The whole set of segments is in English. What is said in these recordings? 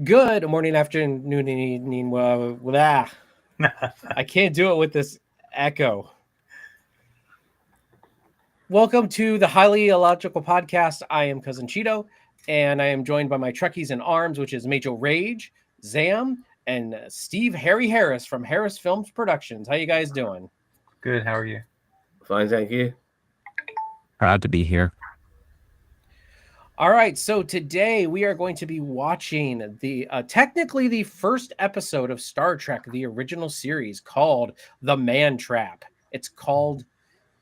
Good morning, afternoon, and evening. Blah. I can't do it with this echo. Welcome to the Highly Illogical podcast. I am Cousin Cheeto, and I am joined by my Trekkies in Arms, which is Major Rage, Zam, and Steve Harry Harris from Harris Films Productions. How you guys doing? Good. How are you? Fine, thank you. Proud to be here. All right, so today we are going to be watching the technically the first episode of Star Trek, the original series, called The Man Trap. It's called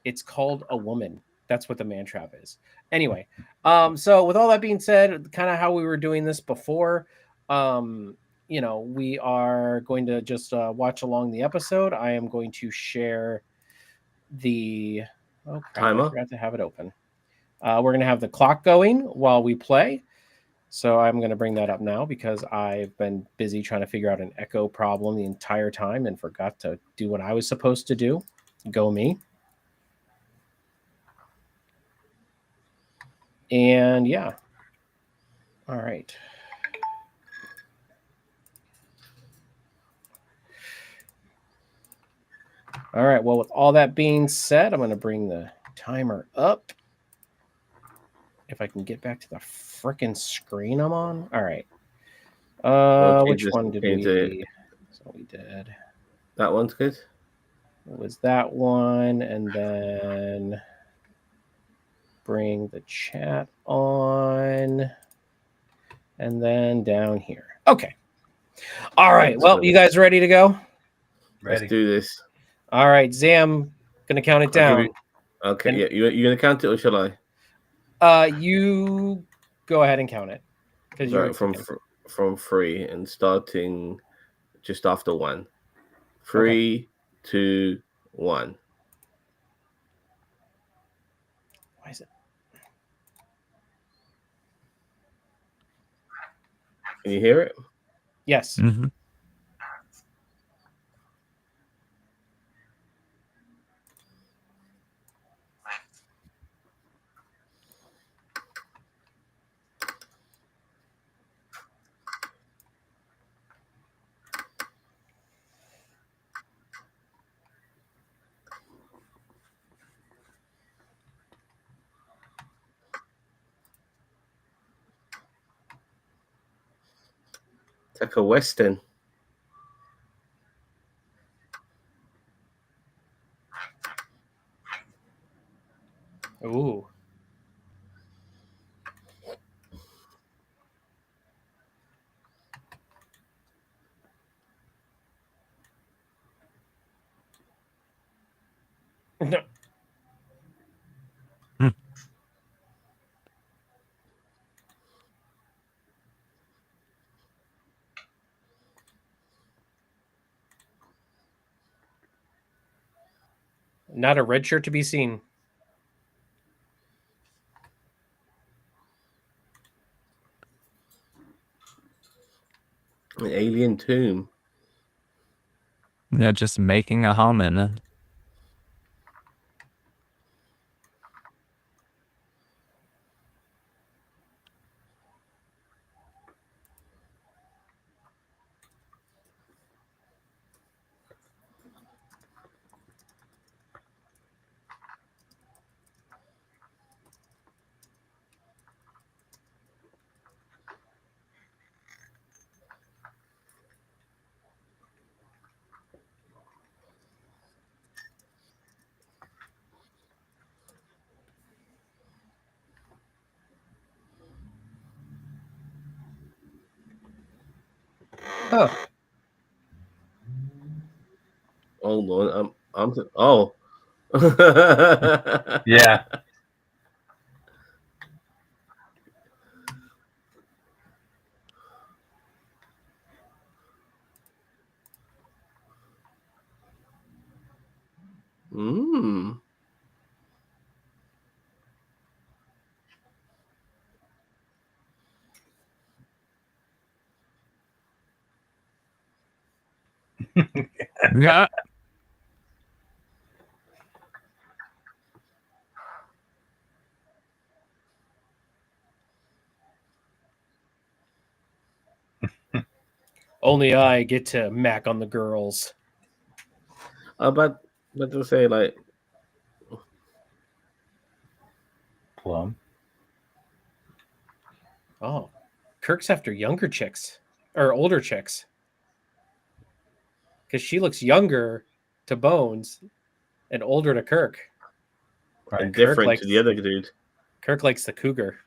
A Woman. That's what The Man Trap is. Anyway, so with all that being said, kind of how we were doing this before, we are going to just watch along the episode. I am going to share the Timer. I forgot to have it open. We're going to have the clock going while we play. So I'm going to bring that up now because I've been busy trying to figure out an echo problem the entire time and forgot to do what I was supposed to do. Go me. And yeah. All right. All right. Well, with all that being said, I'm going to bring the timer up. If I can get back to the frickin' screen I'm on. All right. Which one did we? So we did. That one's good. It was that one, and then bring the chat on, and then down here. Okay. All right. Well, you guys ready to go? Let's do this. All right, Zam, gonna count it down. Okay, yeah, you're gonna count it, or shall I? You go ahead and count it because you're from 3 and starting just after 1. 3, 2, 1. Why is it? Can you hear it? Yes. Mm-hmm. It's like a Western. Ooh. No. Not a red shirt to be seen. An alien tomb. Yeah, just making a home in it. Oh. Hold on, oh. Yeah. Yeah. Only I get to mac on the girls. But to say like Plum. Oh, Kirk's after younger chicks or older chicks because she looks younger to Bones and older to Kirk. Right. and Kirk different likes to the other dude. Kirk likes the cougar.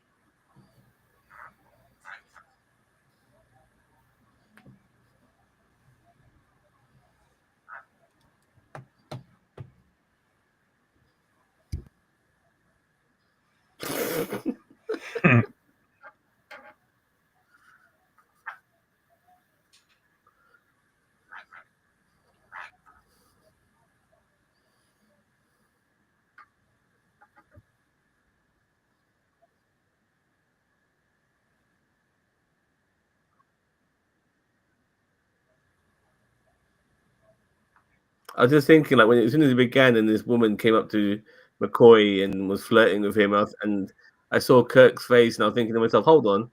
I was just thinking, like, as soon as it began, and this woman came up to McCoy and was flirting with him, and I saw Kirk's face, and I was thinking to myself, "Hold on,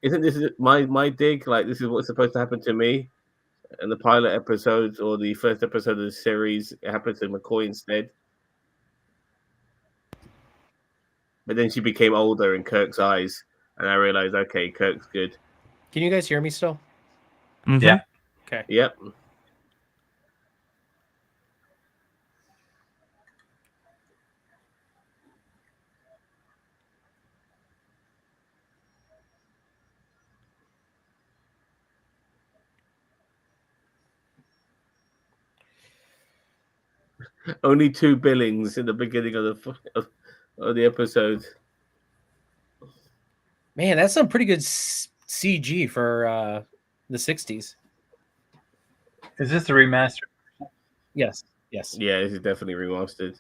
isn't this my dig? Like, this is what's supposed to happen to me?" And the pilot episode or the first episode of the series, it happened to McCoy instead. But then she became older in Kirk's eyes, and I realized, okay, Kirk's good. Can you guys hear me still? Mhm. Yeah. Okay. Yep. Only 2 billings in the beginning of the episode. Man, that's some pretty good CG for the 60s. Is this a remaster? Yes. Yes. Yeah, this is definitely remastered.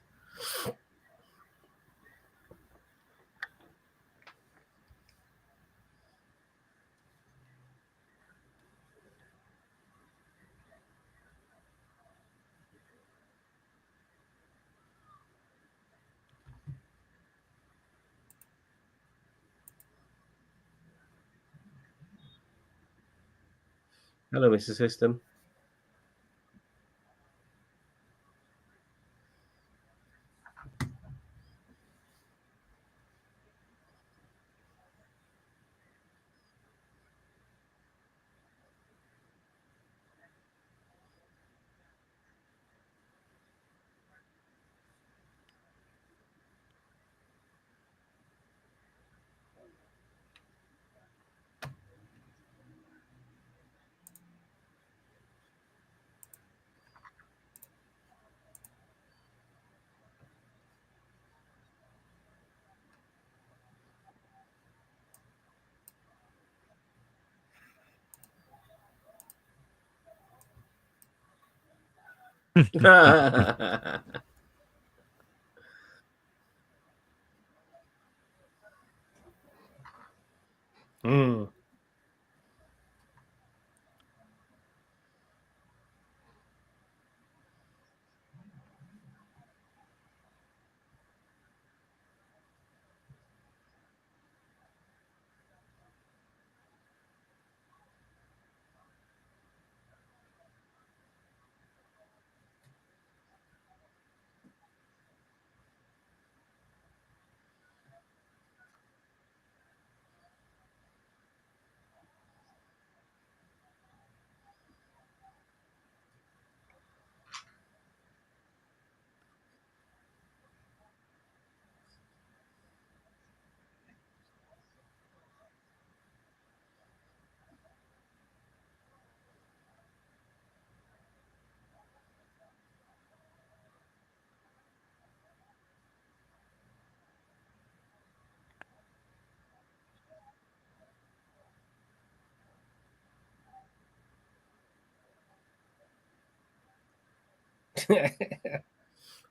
Hello, Mr. System. Mm.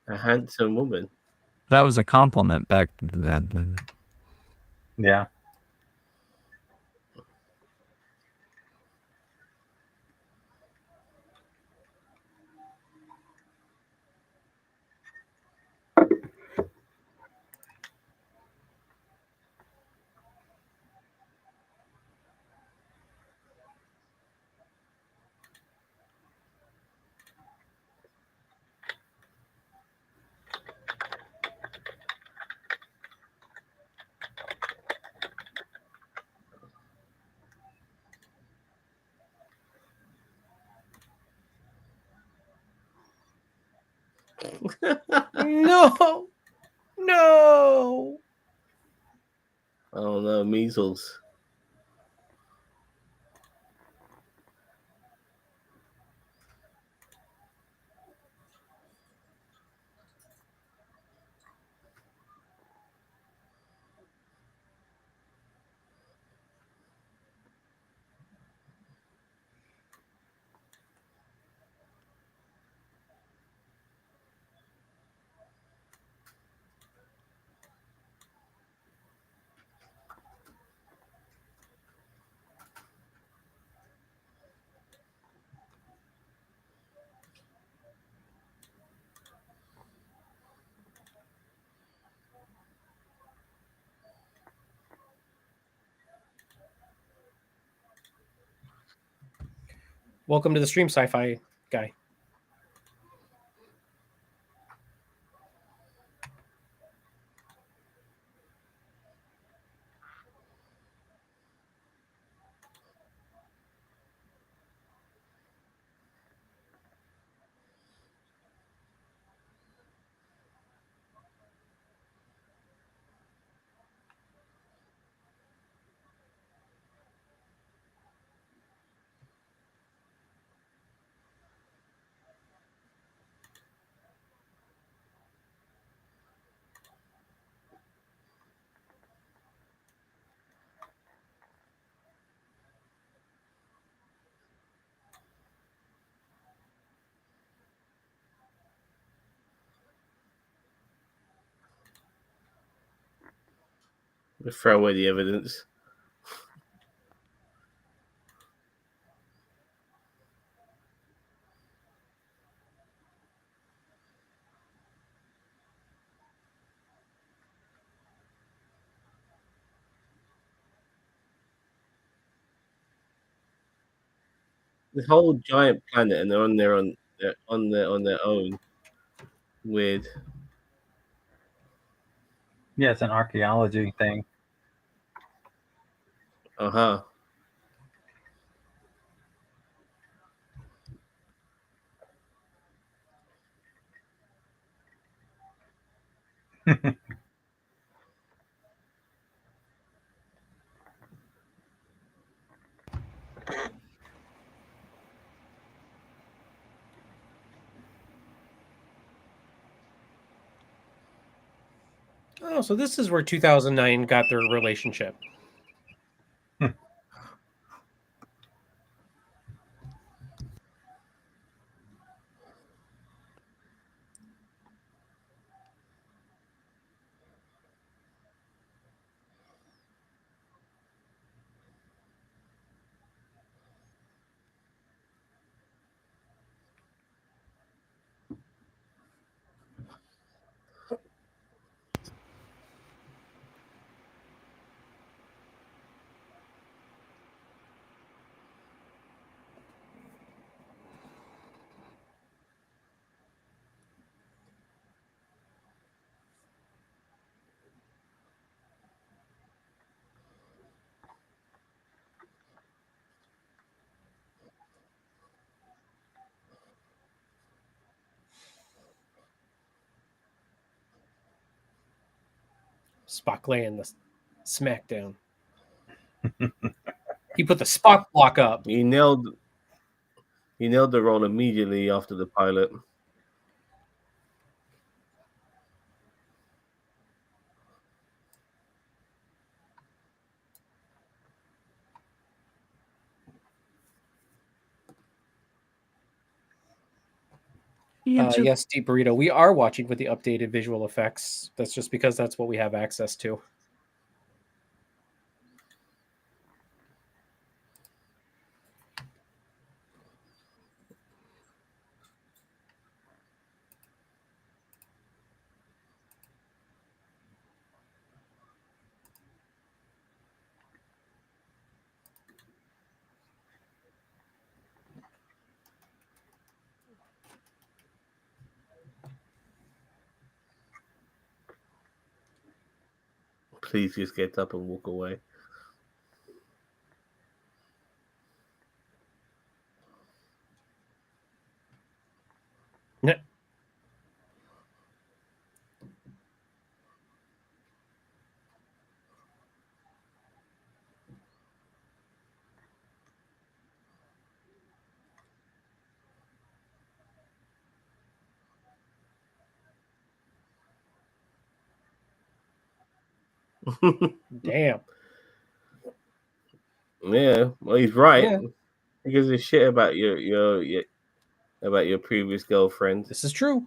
A handsome woman. That was a compliment back then. Yeah. No, no. Oh no, measles. Welcome to the stream, sci-fi guy. Throw away the evidence. This whole giant planet, and they're on their own. Weird. Yeah, it's an archaeology thing. Uh-huh. Oh, so this is where 2009 got their relationship. Spock laying the smackdown. He put the Spock block up. He nailed the role immediately after the pilot. Yes, Deep Burrito. We are watching with the updated visual effects. That's just because that's what we have access to. Please just get up and walk away. Yeah. Damn. Yeah, well, he's right. Yeah. He gives a shit about your previous girlfriend. This is true.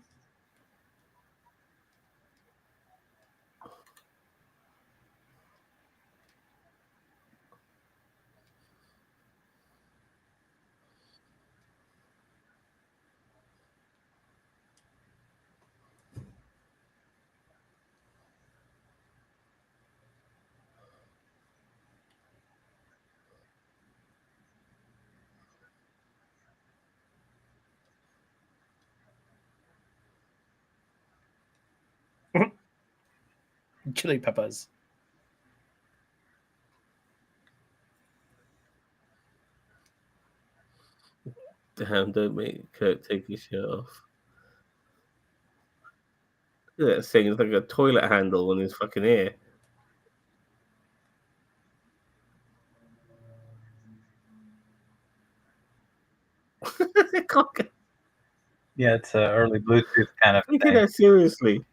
Chili peppers. Damn, don't make Kirk take his shirt off. Look at that thing. It's like a toilet handle on his fucking ear. Can't Yeah, it's an early Bluetooth kind of take thing. that seriously.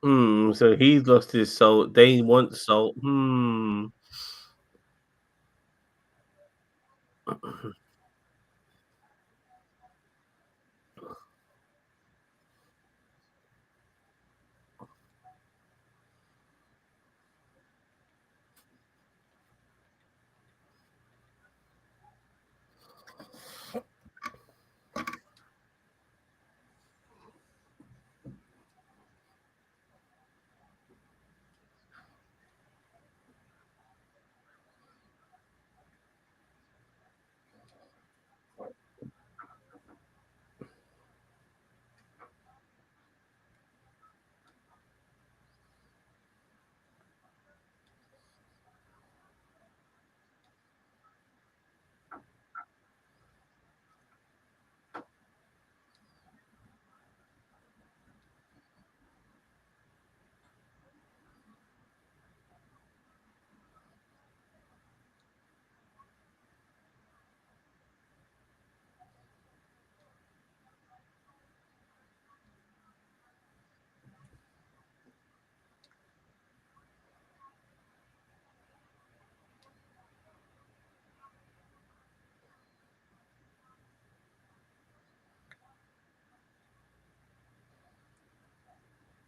So he's lost his soul. They want soul.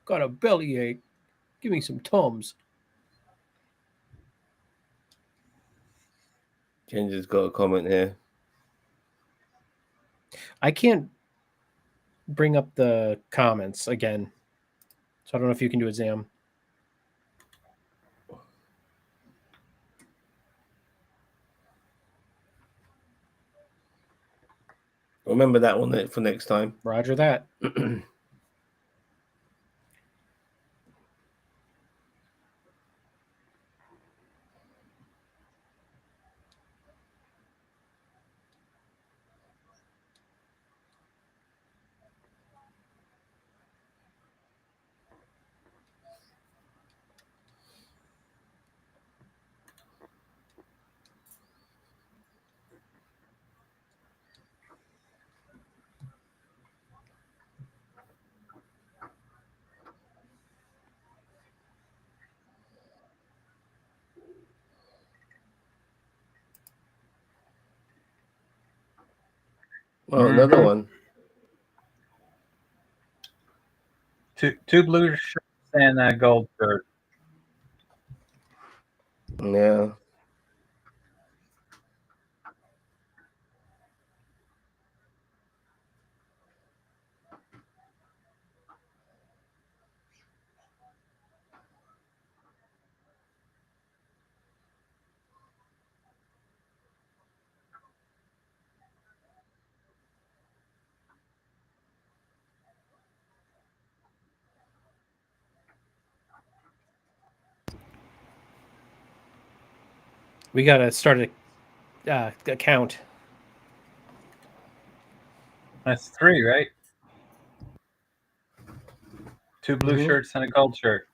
Got a bellyache. Give me some Tums. Ginger's got a comment here. I can't bring up the comments again. So I don't know if you can do it, Zam. Remember that one for next time. Roger that. Oh, another Mhm. one. Two blue shirts and a gold shirt. Yeah. We gotta start a count. That's three, right? Two blue Mhm. shirts and a gold shirt.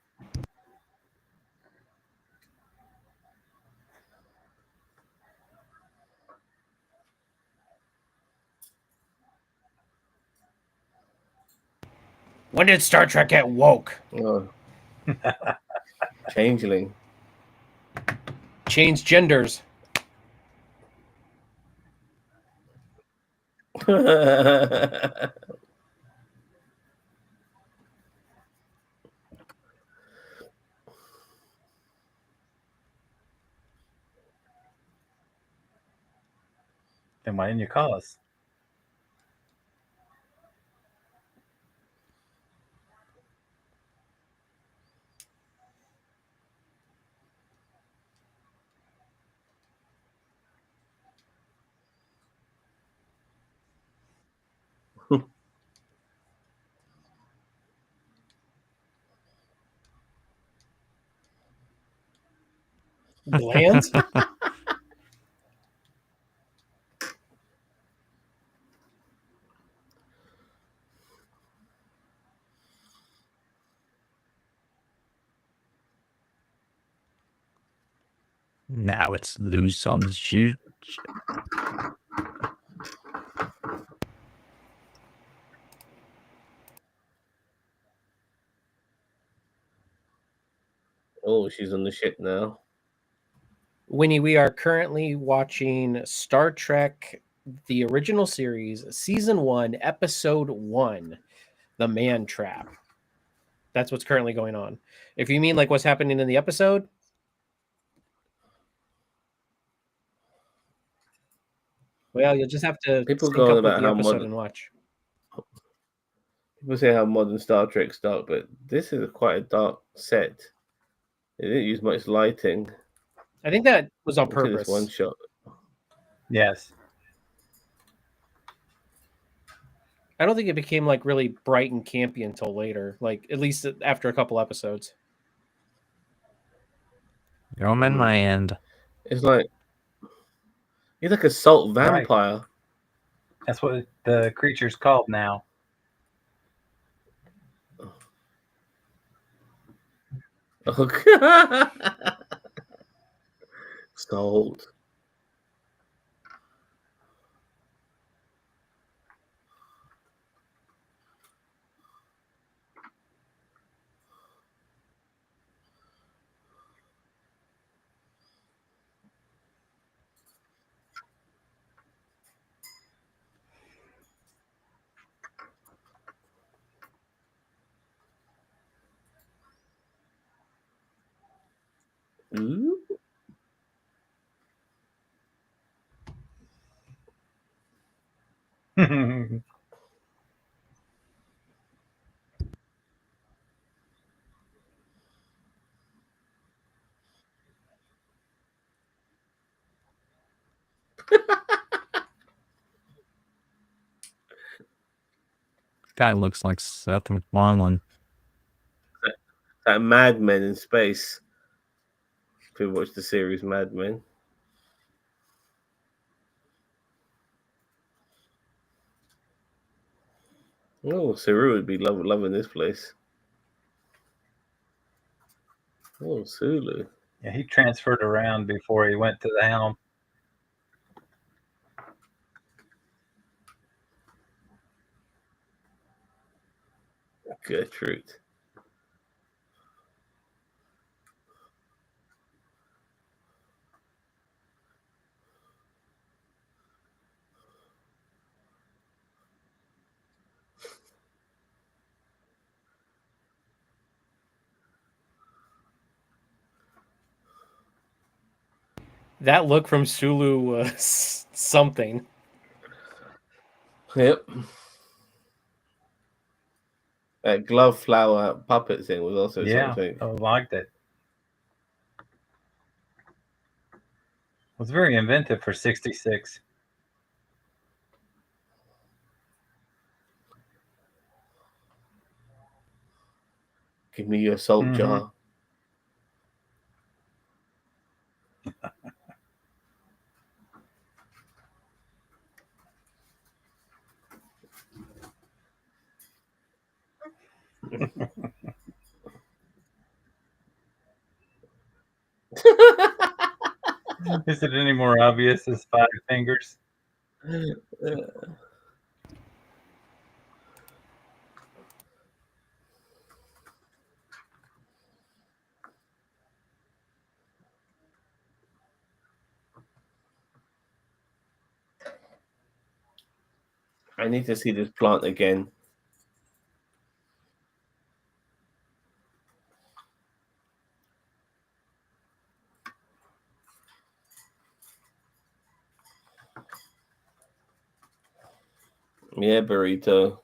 When did Star Trek get woke? Oh, changeling. Change genders. Then why didn't you call us? Bland? Now it's loose on the shoe. Oh, she's on the ship now. Winnie, we are currently watching Star Trek, the original series, season 1, episode 1, The Man Trap. That's what's currently going on. If you mean like what's happening in the episode, well, you'll just have to People sync go on up with about the how episode modern. and watch. People say how modern Star Trek's dark, but this is quite a dark set. They didn't use much lighting. I think that was on Look at this one purpose. shot. Yes. I don't think it became like really bright and campy until later, like at least after a couple episodes. I'm in my end. It's like he's like a salt Right. vampire. That's what the creature's called now. Salt. Ooh. Guy looks like Seth MacFarlane. That Mad Men in space. If you watch the series Mad Men. Oh, Saru would be loving this place. Oh, Sulu. Yeah, he transferred around before he went to the helm. Gertrude. That look from Sulu was something. Yep. That glove flower puppet thing was also something. I liked it. It was very inventive for 66. Give me your salt Mhm. jar. Is it any more obvious as 5 fingers? I need to see this plant again. Yeah, burrito.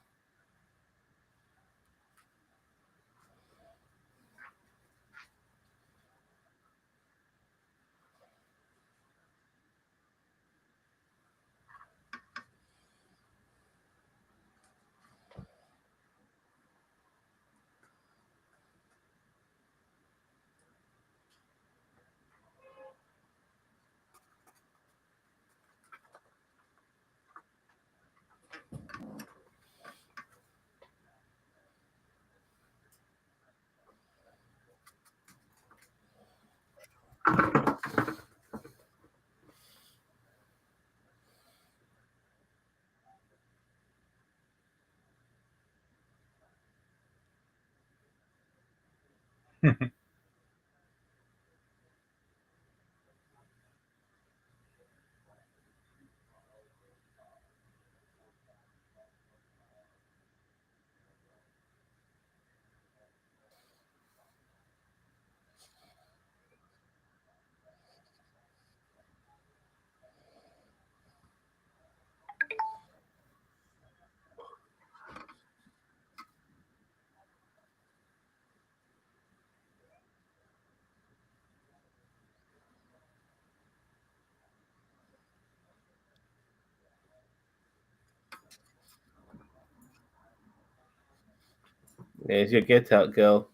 There's your get out, girl.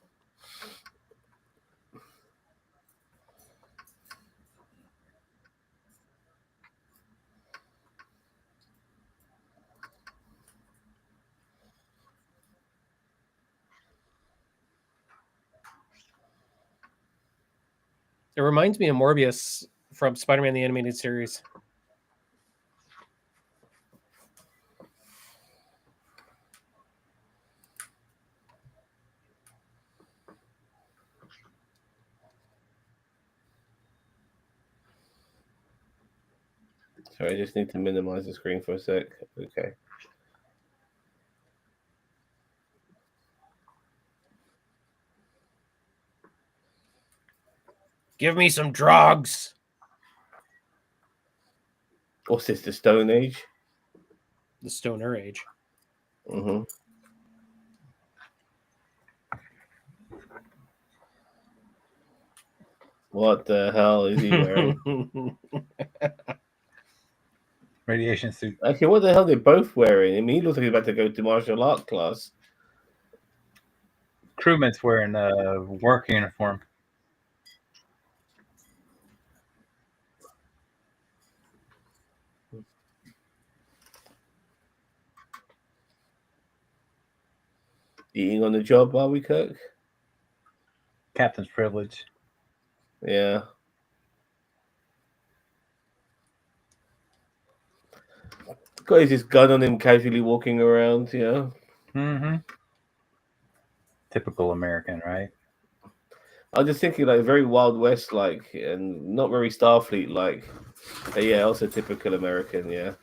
It reminds me of Morbius from Spider-Man the Animated Series. Sorry, I just need to minimize the screen for a sec. Okay. Give me some drugs. What's this? The Stone Age? The Stoner Age. Mm-hmm. What the hell is he wearing? Radiation suit. Okay, what the hell are they both wearing? I mean, he looks like he's about to go to martial art class. Crewman's wearing a work uniform. Eating on the job, are we, Kirk? Captain's privilege. Yeah. Got his gun on him, casually walking around. Yeah. Mm-hmm. Typical American, right? I'm just thinking like very Wild West like, and not very Starfleet like. But yeah, also typical American. Yeah.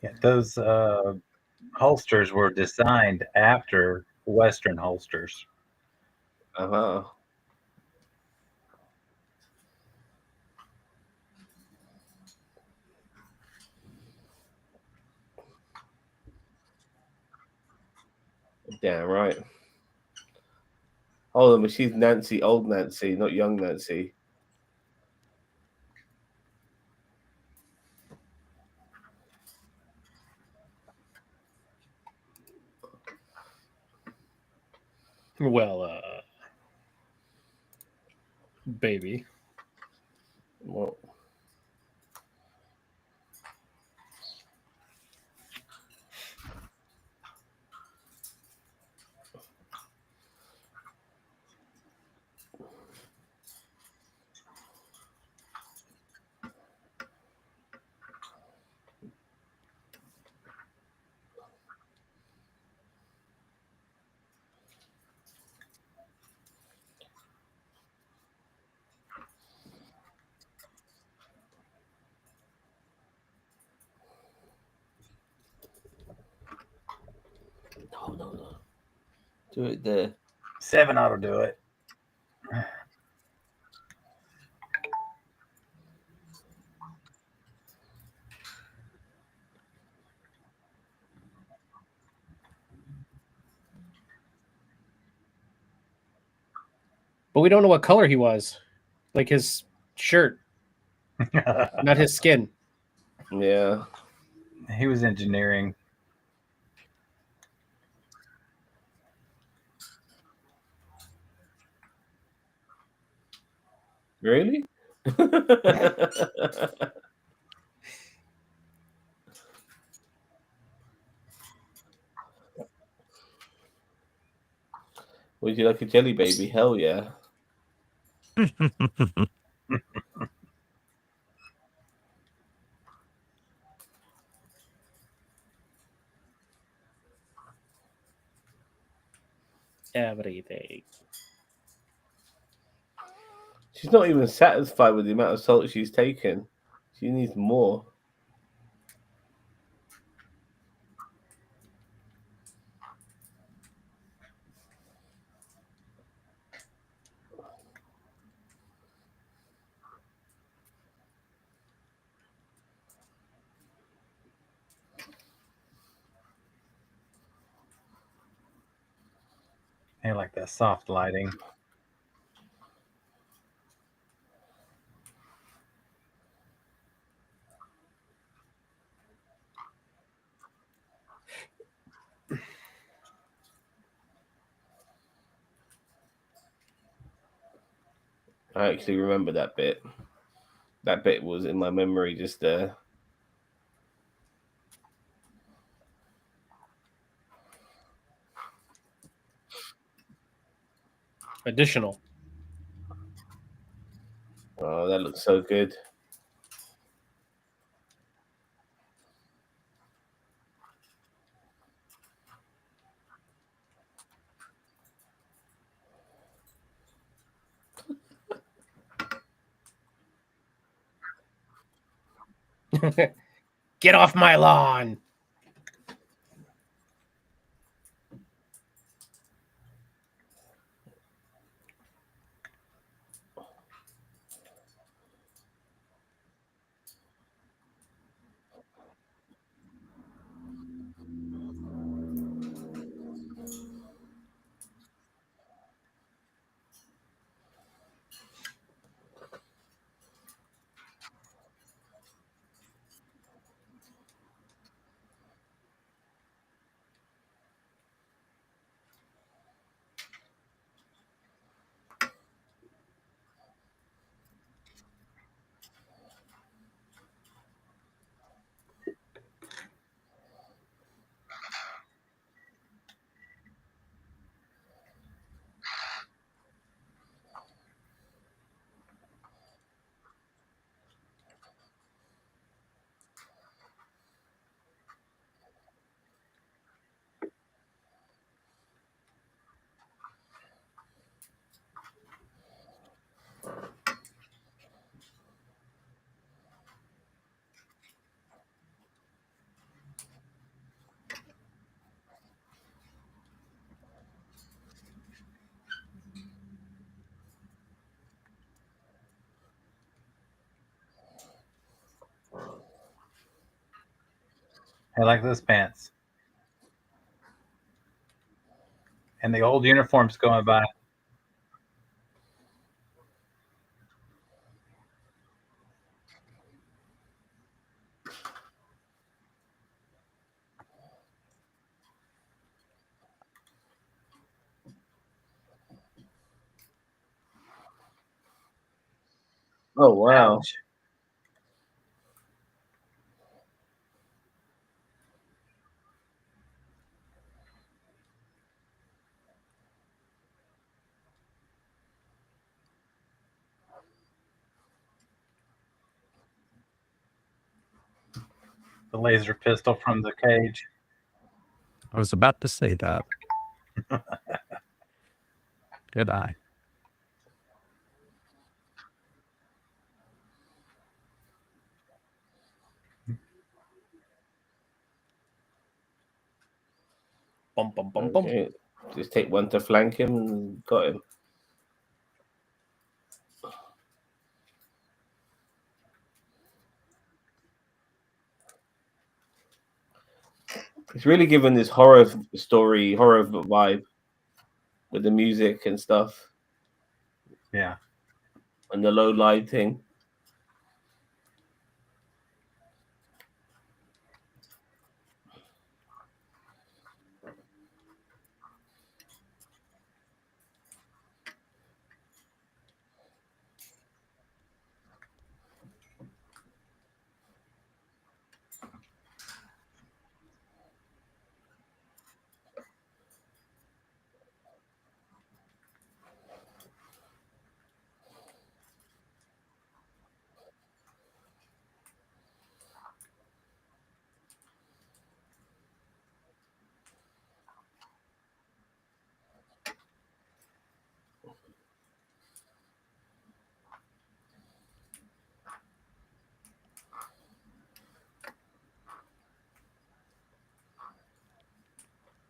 Yeah, those holsters were designed after Western holsters. Uh-huh. Damn right. Hold on, but she's Nancy, old Nancy, not young Nancy. Well, baby. Well, no. Do it there. 7 ought to do it. But we don't know what color he was. Like his shirt, not his skin. Yeah. He was engineering. Really? Would you like a jelly baby? Hell yeah. Everything. She's not even satisfied with the amount of salt she's taken. She needs more. They like that soft lighting. I actually remember that bit. That bit was in my memory just there. Additional. Oh, that looks so good. Get off my lawn. I like those pants. And the old uniforms going by. Oh wow! Ouch. The laser pistol from the cage. I was about to say that. Good eye. Bum, bum, bum, bum. Okay. Just take one to flank him and got him. It's really given this horror vibe with the music and stuff Yeah. and the low lighting.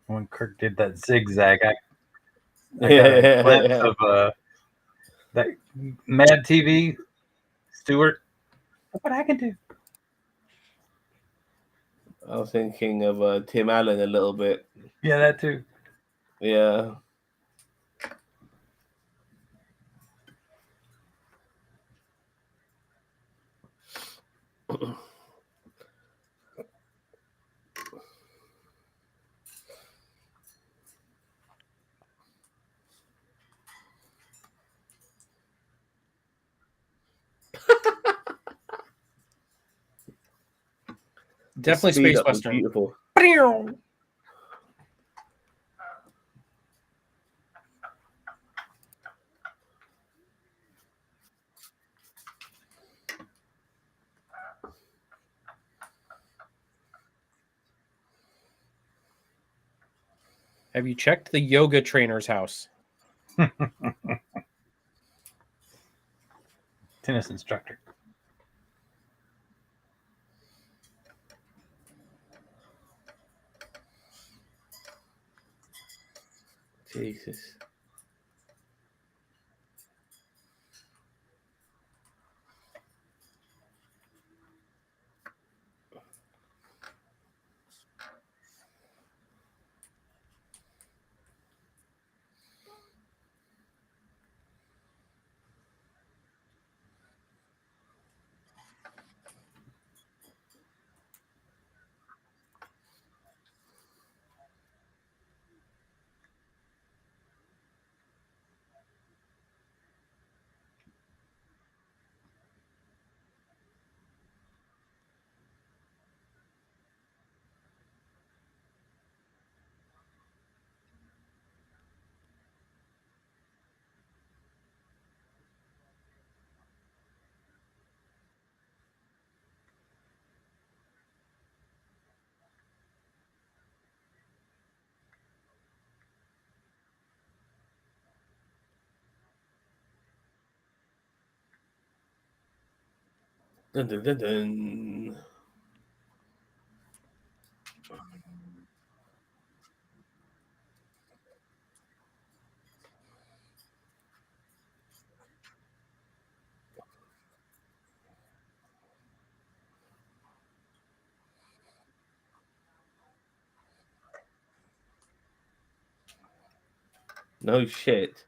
When Kirk did that zigzag, I got a Yeah, glimpse yeah. of that Mad TV Stewart. Look what I can do. I was thinking of Tim Allen a little bit. Yeah, that too. Yeah. Definitely speed space up was western. beautiful. Have you checked the yoga trainer's house? Tennis instructor. Jesus. Dun, dun, dun, dun. No shit.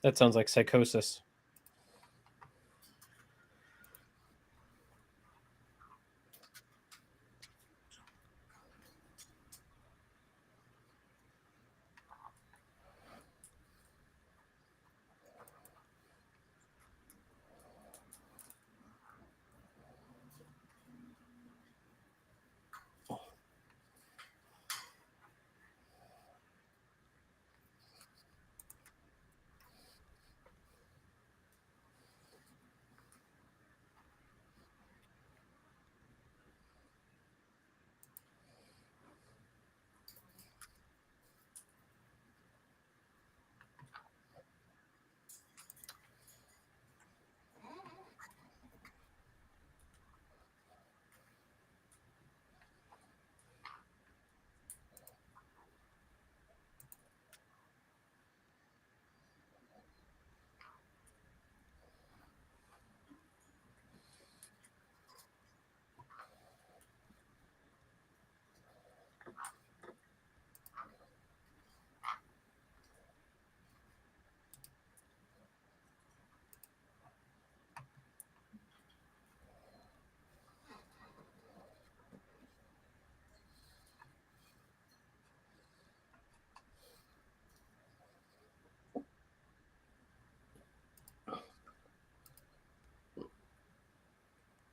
That sounds like psychosis.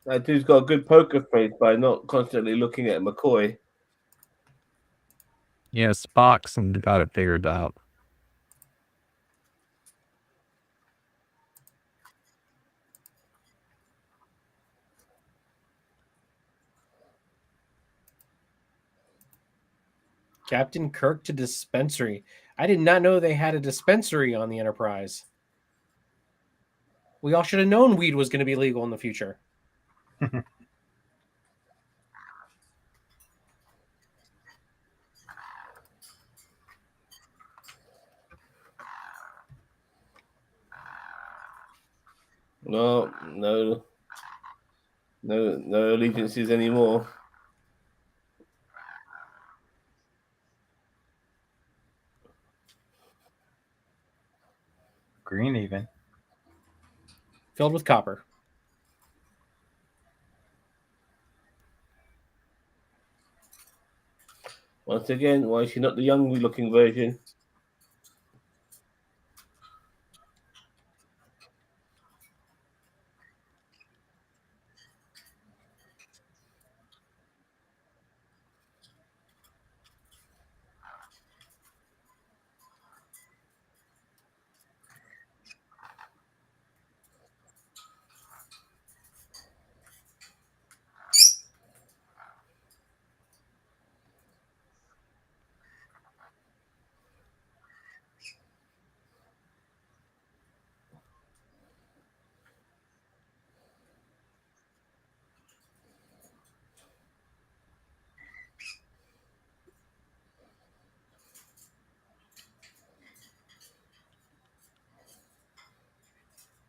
That dude's got a good poker face by not constantly looking at McCoy. Yeah, Spock's and got it figured out. Captain Kirk to dispensary. I did not know they had a dispensary on the Enterprise. We all should have known weed was going to be legal in the future. No allegiances anymore. Green even. Filled with copper. Once again, why is she not the young-looking version?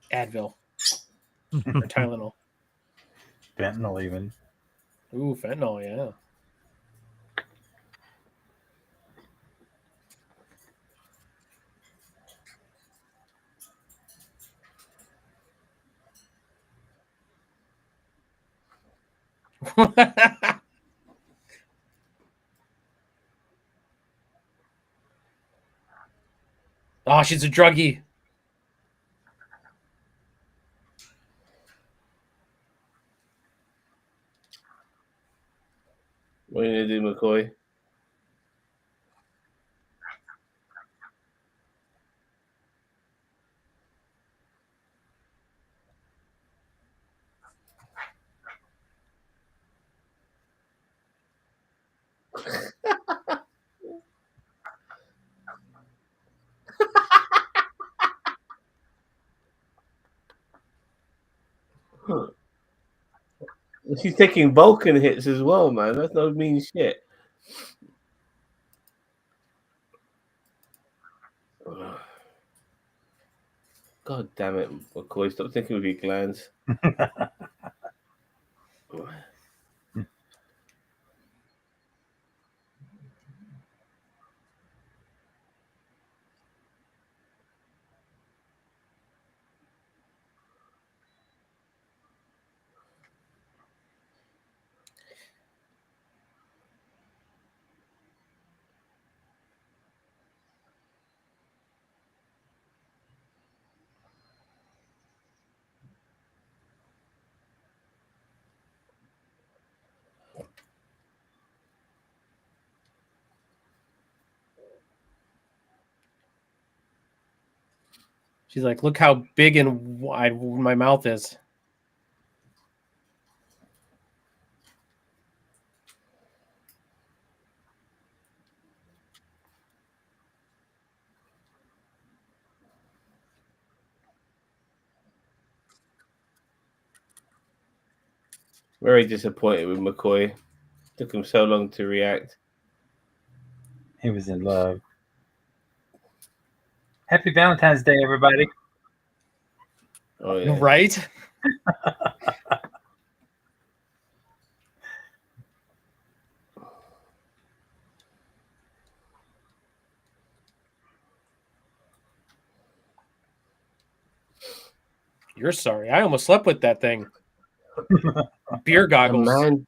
Advil. Or Tylenol. Fentanyl even. Ooh, fentanyl, yeah. Oh, she's a druggie. What are you gonna do, McCoy? She's taking Vulcan hits as well, man. That's no mean shit. God damn it, McCoy. Stop thinking with your glands. She's like, look how big and wide my mouth is. Very disappointed with McCoy. Took him so long to react. He was in love. Happy Valentine's Day, everybody. Oh yeah. Right? You're sorry. I almost slept with that thing. Beer A goggles. man.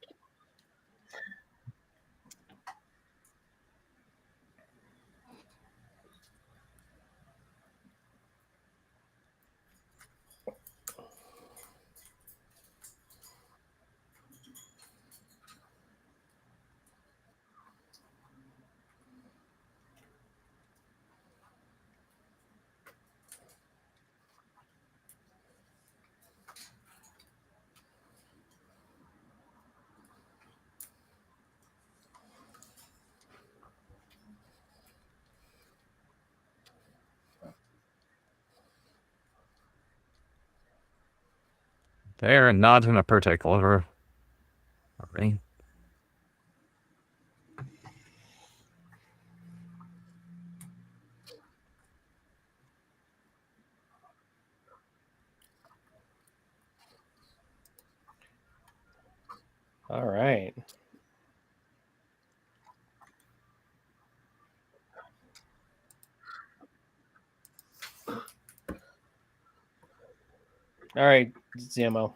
They're not in a particular hurry. All right. All right, Zamo.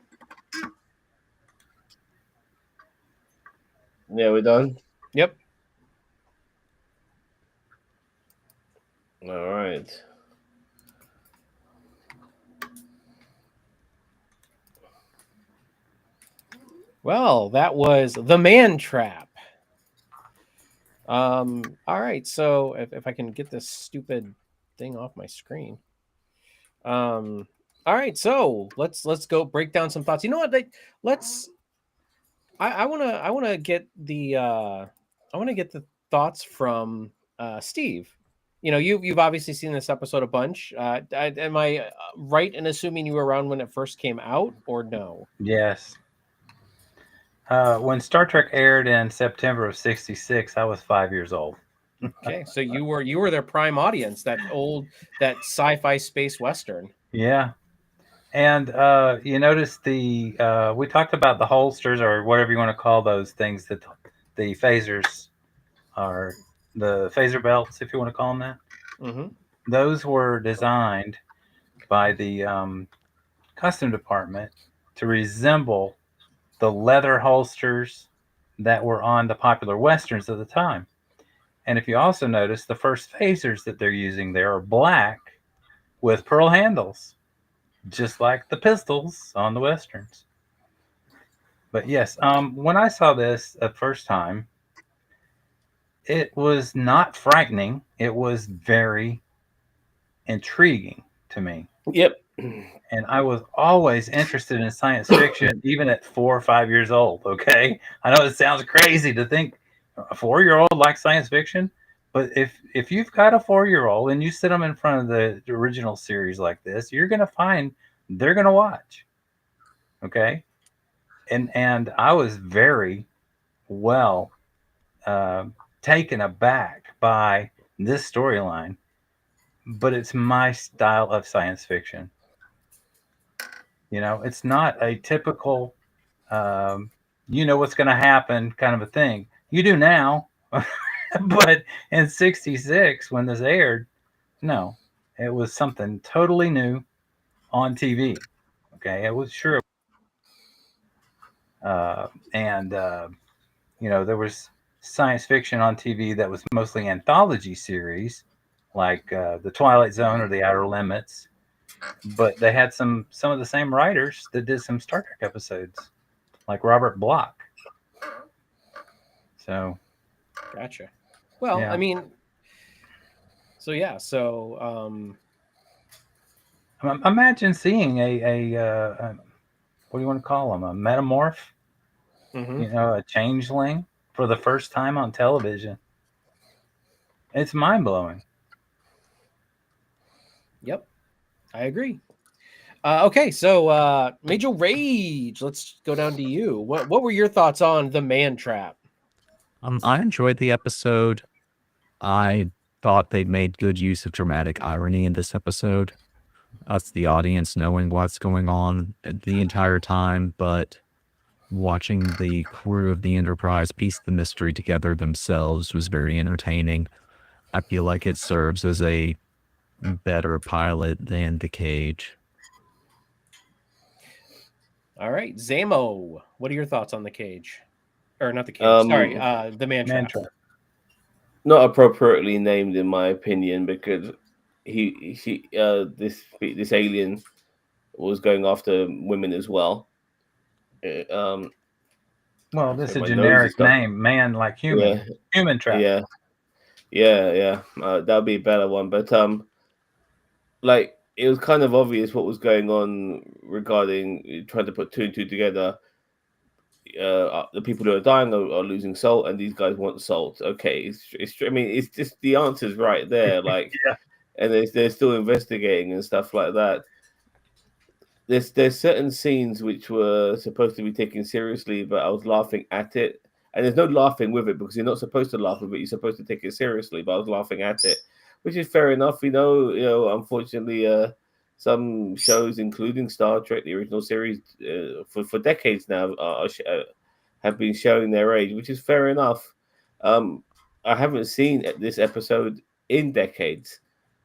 Yeah, we're done. Yep. All right. Well, that was The Man Trap. All right, so if I can get this stupid thing off my screen. All right, so let's go break down some thoughts. You know what? Let's I wanna get the thoughts from Steve. You know, you've obviously seen this episode a bunch. Am I right in assuming you were around when it first came out, or no? Yes. When Star Trek aired in September of '66, I was 5 years old. Okay, so you were their prime audience, that sci-fi space western. Yeah. And you notice we talked about the holsters, or whatever you want to call those things, that the phasers are, the phaser belts, if you want to call them that. Mm-hmm. Those were designed by the custom department to resemble the leather holsters that were on the popular westerns of the time. And if you also notice, the first phasers that they're using there are black with pearl handles, just like the pistols on the westerns. But yes, when I saw this the first time, it was not frightening. It was very intriguing to me. Yep. And I was always interested in science fiction, even at 4 or 5 years old. Okay, I know it sounds crazy to think a 4-year-old likes science fiction, but if you've got a 4-year-old and you sit them in front of the original series like this, you're going to find they're going to watch. Okay, and I was very well taken aback by this storyline, but it's my style of science fiction. You know, it's not a typical, you know what's going to happen kind of a thing. You do now, but in '66 when this aired, no, it was something totally new on TV. Okay, it was sure, and you know, there was science fiction on TV that was mostly anthology series, like the Twilight Zone or the Outer Limits. But they had some of the same writers that did some Star Trek episodes, like Robert Bloch. So, Gotcha. Well, yeah. I mean, so yeah, so Imagine seeing a what do you want to call them? A metamorph, mhm. you know, a changeling for the first time on television. It's mind blowing. Yep, I agree. Okay, so Major Rage, let's go down to you. What were your thoughts on The Man Trap? I enjoyed the episode. I thought they made good use of dramatic irony in this episode. Us, the audience, knowing what's going on the entire time, but watching the crew of the Enterprise piece the mystery together themselves was very entertaining. I feel like it serves as a better pilot than the Cage. All right, Zamo, what are your thoughts on the Cage? Or not the Cage, sorry, The Man Trap. Not appropriately named in my opinion, because this alien was going after women as well. Well, this is a my nose is generic stuck. name, man like human. Yeah. Human trap. Yeah. That'll be a better one. But like, it was kind of obvious what was going on regarding trying to put two and two together. The people who are dying are losing salt, and these guys want salt. Okay, I mean, it's just the answer's right there. Like, Yeah. and they're still investigating and stuff like that. there's certain scenes which were supposed to be taken seriously, but I was laughing at it. And there's no laughing with it because you're not supposed to laugh with it. You're supposed to take it seriously, but I was laughing at it, which is fair enough. Unfortunately, some shows, including Star Trek, the original series, for decades now, have been showing their age, which is fair enough. I haven't seen this episode in decades.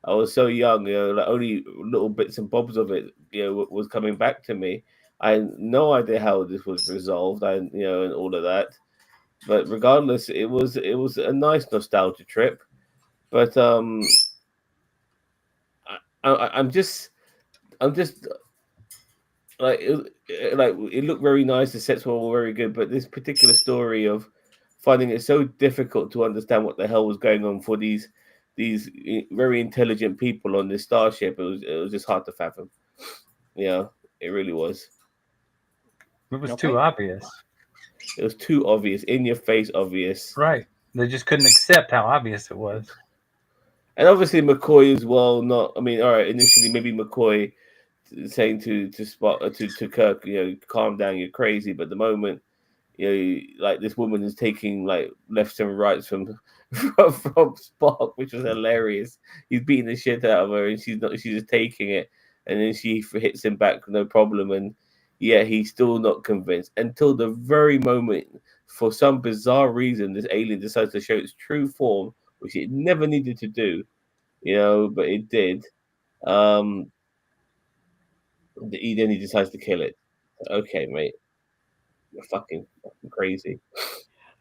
I was so young, like only little bits and bobs of it, was coming back to me. I had no idea how this was resolved, and all of that. But regardless, it was a nice nostalgia trip. But I'm just like it looked very nice. The sets were all very good, but this particular story of finding it so difficult to understand what the hell was going on for these very intelligent people on this starship, it was just hard to fathom. Yeah, it really was. It was Okay. too obvious. It was too obvious, in your face obvious. Right. They just couldn't accept how obvious it was. And obviously McCoy as well. Not, I mean, all right. Initially, maybe McCoy saying to Spot to Kirk, calm down, you're crazy. But the moment, like this woman is taking like lefts and rights from from Spock, which was hilarious. He's beating the shit out of her, and she's not. She's just taking it, and then she hits him back, no problem. And yeah, he's still not convinced until the very moment, for some bizarre reason, this alien decides to show its true form, which it never needed to do, but it did. Then he decides to kill it. Okay, mate, you're fucking crazy.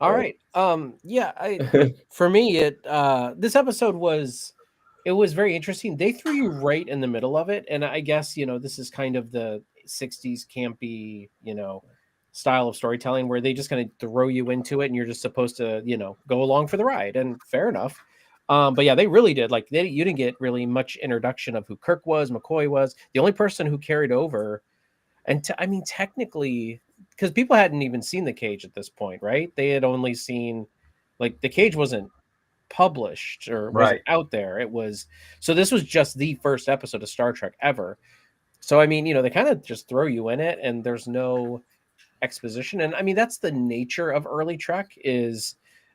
All right. For me, this episode was very interesting. They threw you right in the middle of it, and I guess this is kind of the '60s campy style of storytelling where they just kind of throw you into it, and you're just supposed to go along for the ride. And fair enough. But yeah, they really did. Like you didn't get really much introduction of who Kirk was, McCoy was. The only person who carried over, and I mean technically, because people hadn't even seen the Cage at this point, right? They had only seen, like, the Cage wasn't published or wasn't out there. It was, so this was just the first episode of Star Trek ever. So I mean, they kind of just throw you in it, and there's no exposition. And I mean, that's the nature of early Trek, is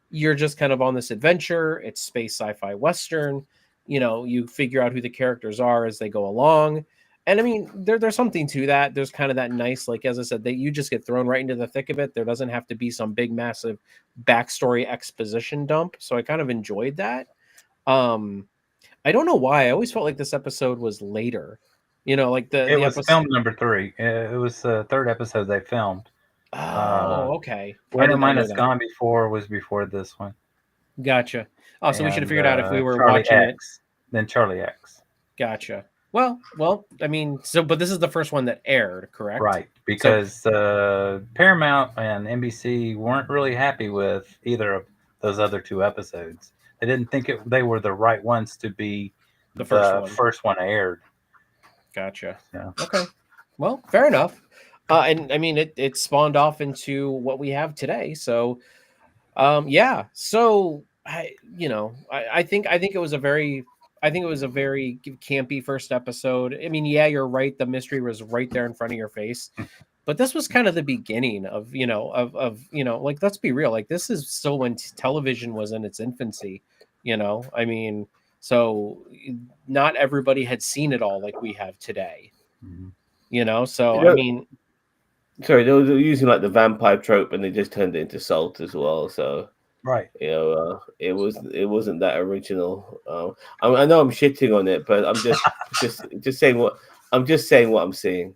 you're just kind of on this adventure. It's space sci-fi western. You figure out who the characters are as they go along. And I mean, there's something to that. There's kind of that nice, like, as I said, that you just get thrown right into the thick of it. There doesn't have to be some big, massive backstory exposition dump. So I kind of enjoyed that. I don't know why. I always felt like this episode was later. Like it was filmed number 3. It was the third episode they filmed. Oh, okay. Winter Minus Gone before was before this one. Gotcha. Oh, so we should have figured out if we were Charlie watching X, then Charlie X. Gotcha. Well, I mean, but this is the first one that aired, correct? Right, because Paramount and NBC weren't really happy with either of those other 2 episodes. They didn't think they were the right ones to be the first one aired. Gotcha. Yeah. Okay. Well, fair enough. And I mean, it spawned off into what we have today. So, yeah. So I think it was a very campy first episode. I mean, yeah, you're right. The mystery was right there in front of your face, but this was kind of the beginning of, like, let's be real. Like, this is still when television was in its infancy, I mean, so not everybody had seen it all like we have today, so, I mean, sorry, they were using like the vampire trope and they just turned it into salt as well. So, right, it wasn't that original. I know I'm shitting on it, but I'm just saying what I'm seeing.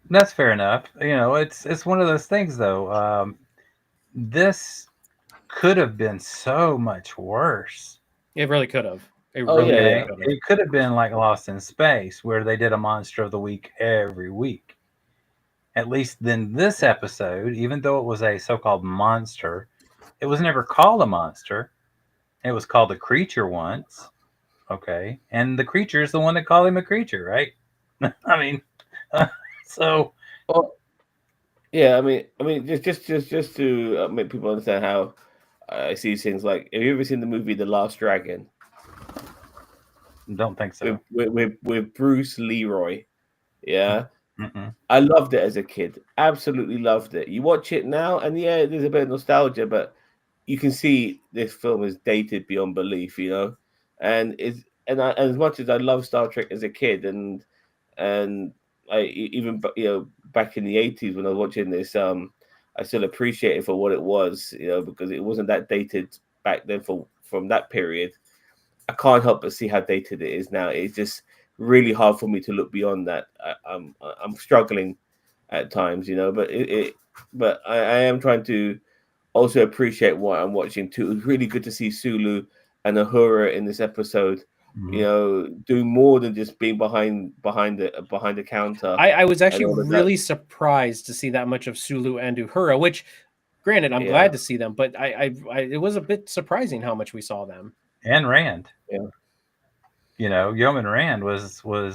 That's fair enough. It's one of those things though. This could have been so much worse. It really could have. It could have been like Lost in Space, where they did a monster of the week every week. At least then this episode, even though it was a so-called monster, it was never called a monster. It was called a creature once. Okay. And the creature is the one that called him a creature, right? I mean, so. Well, yeah, I mean, just to make people understand how I see things. Like, have you ever seen the movie The Last Dragon? Don't think so. with Bruce Leroy. Yeah. Mm-mm. I loved it as a kid. Absolutely loved it. You watch it now, and yeah, there's a bit of nostalgia, but you can see this film is dated beyond belief, you know. And as much as I love Star Trek as a kid, and even back in the 80s when I was watching this, I still appreciate it for what it was, you know, because it wasn't that dated back then from that period. I can't help but see how dated it is now. It's just really hard for me to look beyond that. I'm struggling at times, you know, but I am trying to also appreciate what I'm watching too. It was really good to see Sulu and Uhura in this episode. Mhm. You know, doing more than just being behind the counter. I was and actually all of that. really surprised to see that much of Sulu and Uhura, which, granted, I'm Yeah. glad to see them, but it was a bit surprising how much we saw them. And Rand. Yeah. You know, Yeoman Rand was one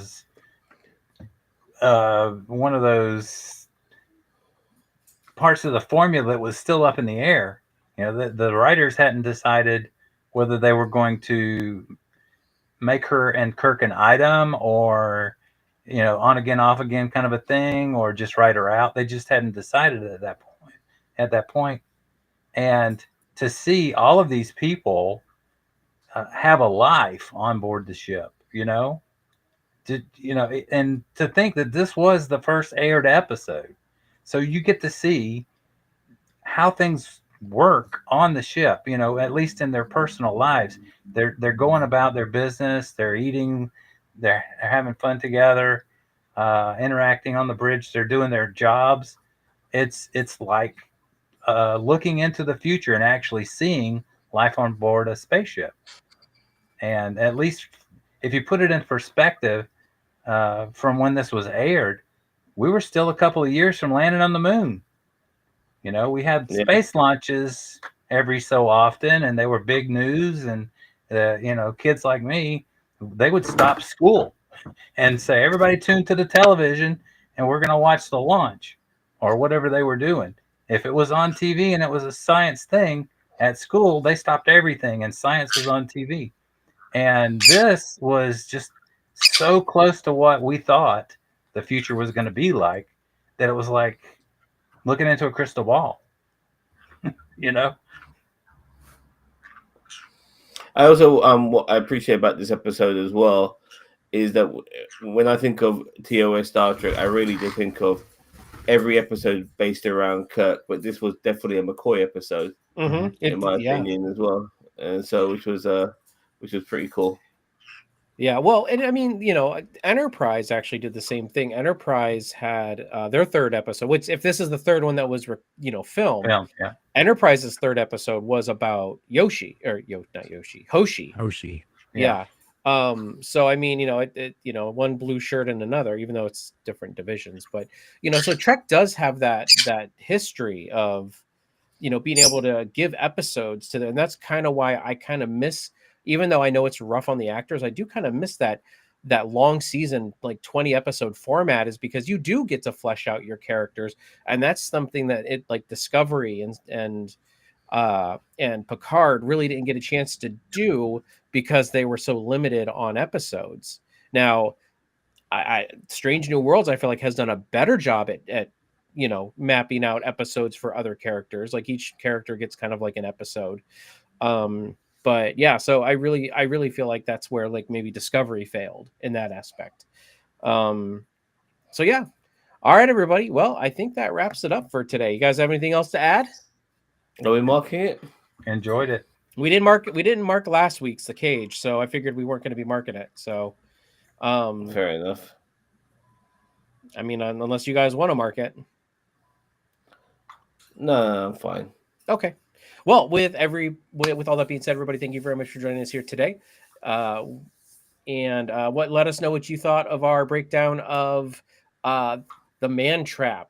of those parts of the formula that was still up in the air. You know, the writers hadn't decided whether they were going to make her and Kirk an item, or, you know, on again, off again kind of a thing, or just write her out. They just hadn't decided at that point. And to see all of these people have a life on board the ship, you know, and to think that this was the first aired episode, so you get to see how things work on the ship, you know, at least in their personal lives. They're going about their business, they're eating, they're having fun together, interacting on the bridge, they're doing their jobs. It's like looking into the future and actually seeing life on board a spaceship. And at least if you put it in perspective, from when this was aired, we were still a couple of years from landing on the moon. You know, we had space launches every so often, and they were big news. And you know, kids like me, they would stop school and say, "Everybody tune to the television, and we're going to watch the launch," or whatever they were doing. If it was on TV and it was a science thing at school, they stopped everything, and science was on TV. And this was just so close to what we thought the future was going to be like, that it was like looking into a crystal ball. You know? I also what I appreciate about this episode as well is that when I think of TOS Star Trek, I really do think of every episode based around Kirk, but this was definitely a McCoy episode, in my opinion as well, and so which was pretty cool. Yeah, well, and I mean, you know, Enterprise actually did the same thing. Enterprise had their third episode, which, if this is the third one that was, filmed, Yeah. Enterprise's third episode was about Yoshi, or not Yoshi, Hoshi. Hoshi. Yeah. So I mean, you know, one blue shirt and another, even though it's different divisions, but you know, so Trek does have that history of, you know, being able to give episodes to them, and that's kind of why I kind of miss, even though I know it's rough on the actors, I do kind of miss that long season, like 20 episode format, is because you do get to flesh out your characters, and that's something that like Discovery and Picard really didn't get a chance to do because they were so limited on episodes. Now, I Strange New Worlds, I feel like, has done a better job at you know, mapping out episodes for other characters. Like each character gets kind of like an episode. But yeah, so I really feel like that's where like maybe Discovery failed in that aspect. So yeah. All right, everybody. Well, I think that wraps it up for today. You guys have anything else to add? Are we marking it? Enjoyed it. We didn't mark last week's The Cage, so I figured we weren't going to be marking it. So fair enough. I mean, unless you guys want to mark it. No, I'm fine. Okay. Well, with all that being said, everybody, thank you very much for joining us here today. And let us know what you thought of our breakdown of The Man Trap,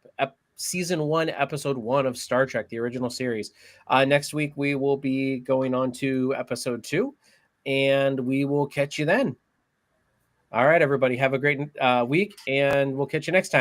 season 1, episode 1 of Star Trek, the original series. Next week we will be going on to episode 2, and we will catch you then. All right, everybody, have a great week, and we'll catch you next time.